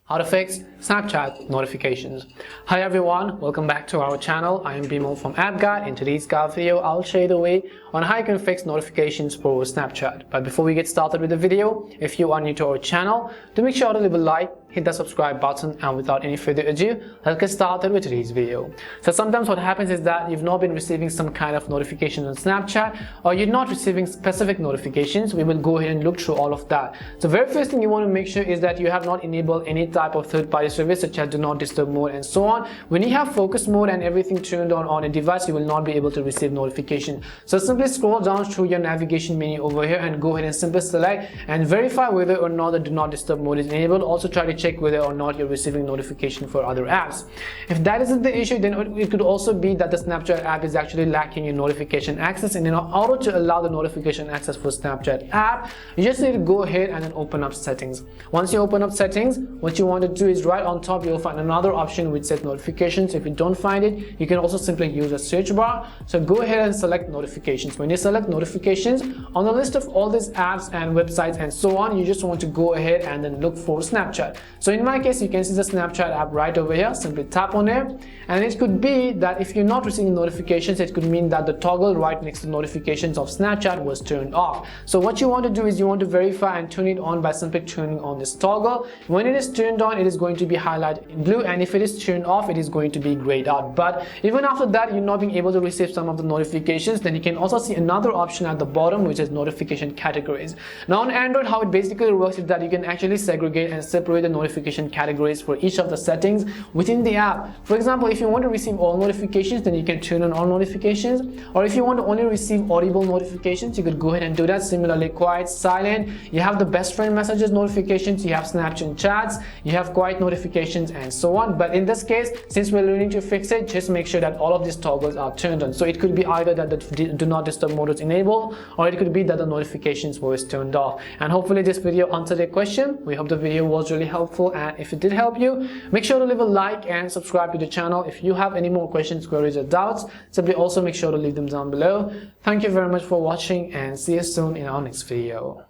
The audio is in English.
How to fix Snapchat notifications. Hi everyone, welcome back to our channel. I am Bimo from App Guide. In today's guide video, I'll show you the way on how you can fix notifications for Snapchat. But before we get started with the video, if you are new to our channel, do make sure to leave a like, hit the subscribe button, and without any further ado, let's get started with today's video. So sometimes what happens is that you've not been receiving some kind of notification on Snapchat, or you're not receiving specific notifications. We will go ahead and look through all of that. So very first thing you want to make sure is that you have not enabled any type of third-party service such as do not disturb mode and so on. When you have focus mode and everything turned on a device, you will not be able to receive notification. So simply scroll down through your navigation menu over here and go ahead and simply select and verify whether or not the do not disturb mode is enabled. Also try to check whether or not you're receiving notification for other apps. If that isn't the issue, then it could also be that the Snapchat app is actually lacking in notification access, and in order to allow the notification access for Snapchat app, you just need to go ahead and then open up settings. Once you open up settings, what you want to do is right on top you'll find another option which says notifications. If you don't find it, you can also simply use a search bar. So go ahead and select notifications. When you select notifications, on the list of all these apps and websites and so on, you just want to go ahead and then look for Snapchat. So in my case, you can see the Snapchat app right over here. Simply tap on it, and it could be that if you're not receiving notifications, it could mean that the toggle right next to notifications of Snapchat was turned off. So what you want to do is you want to verify and turn it on by simply turning on this toggle. When it is turned on, it is going to be highlighted in blue, and if it is turned off, it is going to be grayed out. But even after that, you're not being able to receive some of the notifications, then you can also see another option at the bottom which is notification categories. Now on Android, how it basically works is that you can actually segregate and separate the notification categories for each of the settings within the app. For example, if you want to receive all notifications, then you can turn on all notifications, or if you want to only receive audible notifications, you could go ahead and do that. Similarly, quiet, silent, you have the best friend messages notifications, you have Snapchat chats, you have quiet notifications, and so on. But in this case, since we're learning to fix it, just make sure that all of these toggles are turned on. So it could be either that the do not disturb mode is enabled, or it could be that the notifications was turned off. And hopefully this video answered your question. We hope the video was really helpful, and if it did help you, make sure to leave a like and subscribe to the channel. If you have any more questions, queries, or doubts, simply also make sure to leave them down below. Thank you very much for watching, and see you soon in our next video.